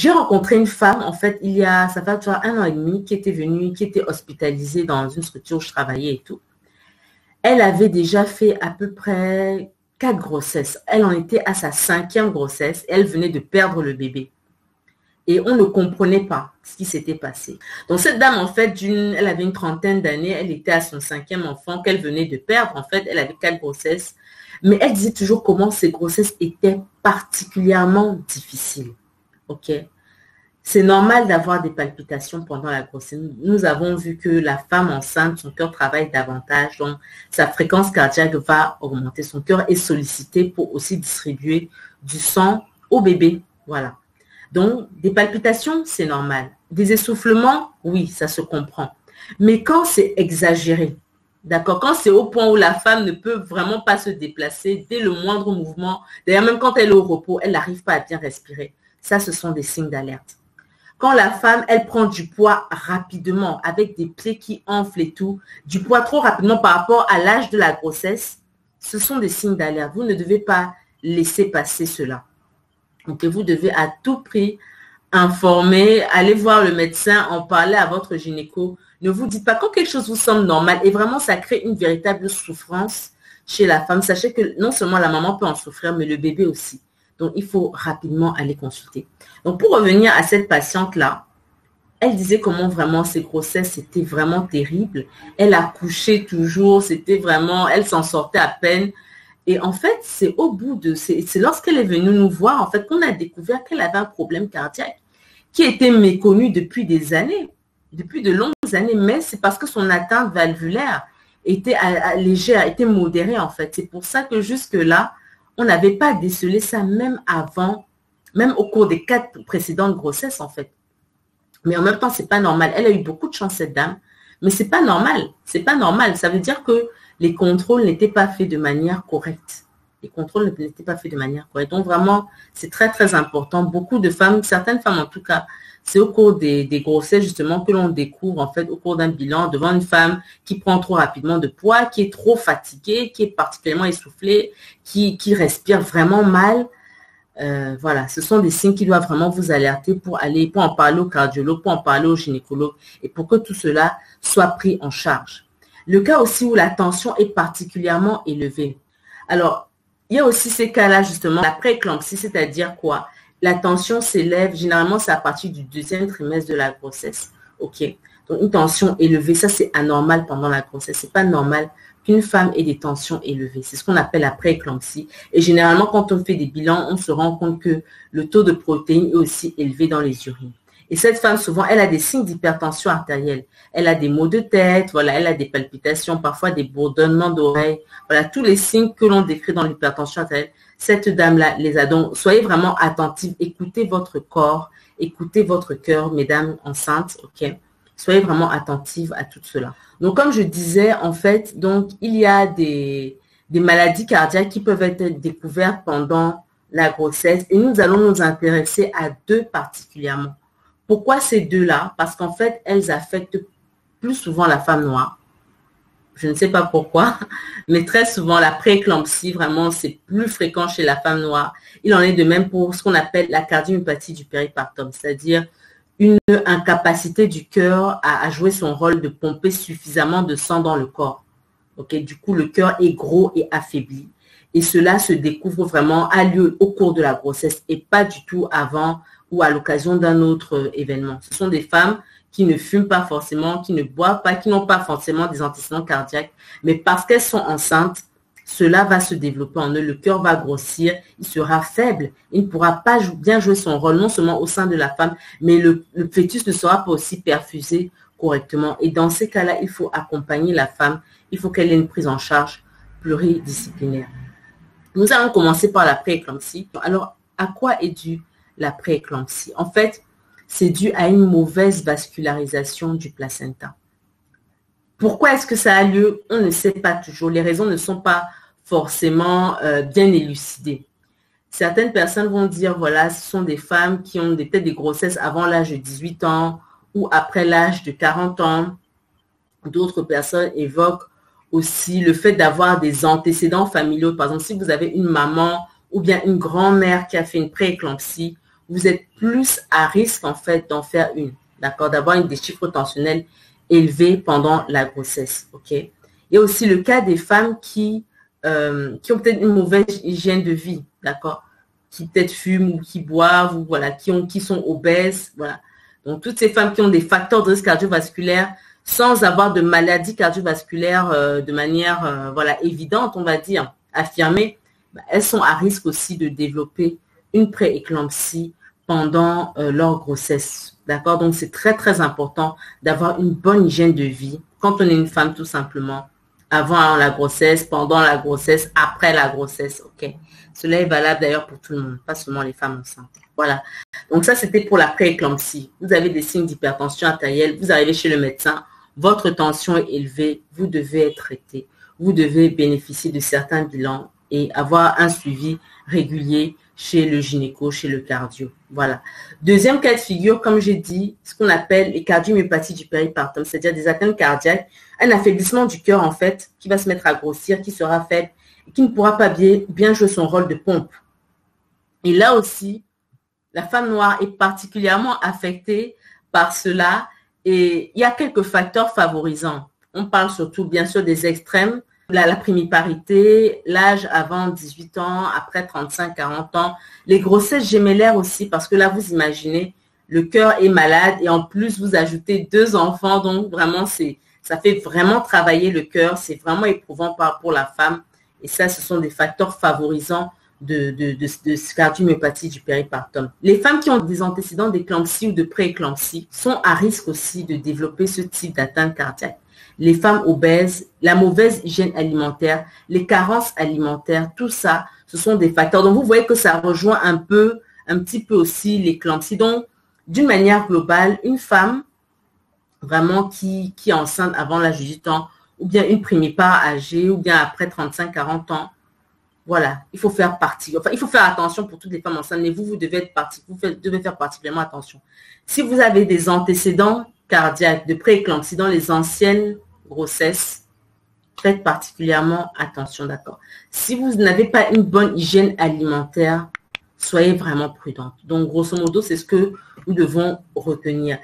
J'ai rencontré une femme, en fait, ça va faire 1 an et demi, qui était venue, qui était hospitalisée dans une structure où je travaillais et tout. Elle avait déjà fait à peu près 4 grossesses. Elle en était à sa 5e grossesse. Elle venait de perdre le bébé. Et on ne comprenait pas ce qui s'était passé. Donc cette dame, en fait, elle avait une trentaine d'années. Elle était à son 5e enfant qu'elle venait de perdre. En fait, elle avait 4 grossesses. Mais elle disait toujours comment ces grossesses étaient particulièrement difficiles. OK? C'est normal d'avoir des palpitations pendant la grossesse. Nous avons vu que la femme enceinte, son cœur travaille davantage, donc sa fréquence cardiaque va augmenter. Son cœur est sollicité pour aussi distribuer du sang au bébé. Voilà. Donc, des palpitations, c'est normal. Des essoufflements, oui, ça se comprend. Mais quand c'est exagéré, d'accord, quand c'est au point où la femme ne peut vraiment pas se déplacer dès le moindre mouvement, d'ailleurs même quand elle est au repos, elle n'arrive pas à bien respirer. Ça, ce sont des signes d'alerte. Quand la femme, elle prend du poids rapidement, avec des pieds qui enflent et tout, du poids trop rapidement par rapport à l'âge de la grossesse, ce sont des signes d'alerte. Vous ne devez pas laisser passer cela. Donc, vous devez à tout prix informer, aller voir le médecin, en parler à votre gynéco. Ne vous dites pas quand quelque chose vous semble normal et vraiment ça crée une véritable souffrance chez la femme. Sachez que non seulement la maman peut en souffrir, mais le bébé aussi. Donc, il faut rapidement aller consulter. Donc, pour revenir à cette patiente-là, elle disait comment vraiment ses grossesses, c'était vraiment terrible. Elle accouchait toujours, c'était vraiment, elle s'en sortait à peine. Et en fait, c'est lorsqu'elle est venue nous voir, en fait, qu'on a découvert qu'elle avait un problème cardiaque qui était méconnu depuis des années, depuis de longues années, mais c'est parce que son atteinte valvulaire était légère, était modérée, en fait. C'est pour ça que jusque-là, on n'avait pas décelé ça même avant, même au cours des 4 précédentes grossesses, en fait. Mais en même temps, c'est pas normal. Elle a eu beaucoup de chance, cette dame, mais c'est pas normal. C'est pas normal. Ça veut dire que les contrôles n'étaient pas faits de manière correcte. Les contrôles n'étaient pas faits de manière correcte. Donc vraiment, c'est très, très important. Beaucoup de femmes, certaines femmes en tout cas, c'est au cours des grossesses justement que l'on découvre en fait au cours d'un bilan devant une femme qui prend trop rapidement de poids, qui est trop fatiguée, qui est particulièrement essoufflée, qui respire vraiment mal. Voilà, ce sont des signes qui doivent vraiment vous alerter pour en parler au cardiologue, pour en parler au gynécologue et pour que tout cela soit pris en charge. Le cas aussi où la tension est particulièrement élevée. Alors, il y a aussi ces cas-là justement, la pré-éclampsie, c'est-à-dire quoi? La tension s'élève, généralement c'est à partir du 2e trimestre de la grossesse. Ok, donc une tension élevée, ça c'est anormal pendant la grossesse. C'est pas normal qu'une femme ait des tensions élevées. C'est ce qu'on appelle la pré-éclampsie. Et généralement, quand on fait des bilans, on se rend compte que le taux de protéines est aussi élevé dans les urines. Et cette femme, souvent, elle a des signes d'hypertension artérielle. Elle a des maux de tête, voilà, elle a des palpitations, parfois des bourdonnements d'oreilles. Voilà, tous les signes que l'on décrit dans l'hypertension artérielle. Cette dame-là les a. Donc, soyez vraiment attentive. Écoutez votre corps, écoutez votre cœur, mesdames enceintes, ok? Soyez vraiment attentive à tout cela. Donc, comme je disais, en fait, donc, il y a des maladies cardiaques qui peuvent être découvertes pendant la grossesse et nous allons nous intéresser à 2 particulièrement. Pourquoi ces 2-là? Parce qu'en fait, elles affectent plus souvent la femme noire. Je ne sais pas pourquoi, mais très souvent, la pré-éclampsie, vraiment, c'est plus fréquent chez la femme noire. Il en est de même pour ce qu'on appelle la cardiomyopathie du péripartum, c'est-à-dire une incapacité du cœur à jouer son rôle de pomper suffisamment de sang dans le corps. Okay? Du coup, le cœur est gros et affaibli. Et cela se découvre vraiment à lieu au cours de la grossesse et pas du tout avant ou à l'occasion d'un autre événement. Ce sont des femmes qui ne fument pas forcément, qui ne boivent pas, qui n'ont pas forcément des antécédents cardiaques, mais parce qu'elles sont enceintes, cela va se développer en eux, le cœur va grossir, il sera faible, il ne pourra pas bien jouer son rôle, non seulement au sein de la femme, mais le fœtus ne sera pas aussi perfusé correctement. Et dans ces cas-là, il faut accompagner la femme, il faut qu'elle ait une prise en charge pluridisciplinaire. Nous allons commencer par la pré-éclampsie. Alors, à quoi est due la pré-éclampsie? En fait, c'est dû à une mauvaise vascularisation du placenta. Pourquoi est-ce que ça a lieu? On ne sait pas toujours. Les raisons ne sont pas forcément bien élucidées. Certaines personnes vont dire, voilà, ce sont des femmes qui ont peut-être des grossesses avant l'âge de 18 ans ou après l'âge de 40 ans. D'autres personnes évoquent aussi le fait d'avoir des antécédents familiaux. Par exemple, si vous avez une maman ou bien une grand-mère qui a fait une pré-éclampsie, vous êtes plus à risque en fait d'en faire une, d'accord, d'avoir des chiffres tensionnels élevés pendant la grossesse, ok. Il y a aussi le cas des femmes qui ont peut-être une mauvaise hygiène de vie, d'accord, qui peut-être fument ou qui boivent, ou voilà, qui sont obèses, voilà. Donc, toutes ces femmes qui ont des facteurs de risque cardiovasculaire sans avoir de maladie cardiovasculaire de manière voilà, évidente, on va dire, affirmée, elles sont à risque aussi de développer une prééclampsie pendant leur grossesse. D'accord? Donc, c'est très, très important d'avoir une bonne hygiène de vie quand on est une femme, tout simplement, avant la grossesse, pendant la grossesse, après la grossesse. OK? Cela est valable d'ailleurs pour tout le monde, pas seulement les femmes enceintes. Voilà. Donc, ça, c'était pour la prééclampsie. Vous avez des signes d'hypertension artérielle, vous arrivez chez le médecin, votre tension est élevée, vous devez être traité, vous devez bénéficier de certains bilans et avoir un suivi régulier chez le gynéco, chez le cardio. Voilà. Deuxième cas de figure, comme j'ai dit, ce qu'on appelle les cardiomyopathies du péripartum, c'est-à-dire des atteintes cardiaques, un affaiblissement du cœur en fait, qui va se mettre à grossir, qui sera faible et qui ne pourra pas bien jouer son rôle de pompe. Et là aussi, la femme noire est particulièrement affectée par cela et il y a quelques facteurs favorisants. On parle surtout bien sûr des extrêmes, la primiparité, l'âge avant 18 ans, après 35-40 ans, les grossesses gémellaires aussi, parce que là, vous imaginez, le cœur est malade et en plus, vous ajoutez 2 enfants, donc vraiment, ça fait vraiment travailler le cœur, c'est vraiment éprouvant pour la femme et ça, ce sont des facteurs favorisants de cardiomyopathie du péripartum. Les femmes qui ont des antécédents d'éclampsie ou de prééclampsie sont à risque aussi de développer ce type d'atteinte cardiaque. Les femmes obèses, la mauvaise hygiène alimentaire, les carences alimentaires, tout ça, ce sont des facteurs. Donc, vous voyez que ça rejoint un petit peu aussi l'éclampsie. Donc, d'une manière globale, une femme vraiment qui est enceinte avant l'âge de 18 ans, ou bien une primipare âgée, ou bien après 35-40 ans, voilà, il faut faire partie. Enfin, il faut faire attention pour toutes les femmes enceintes, mais vous devez faire particulièrement attention. Si vous avez des antécédents cardiaques de prééclampsie dans les anciennes grossesses, faites particulièrement attention, d'accord. Si vous n'avez pas une bonne hygiène alimentaire, soyez vraiment prudente. Donc, grosso modo, c'est ce que nous devons retenir.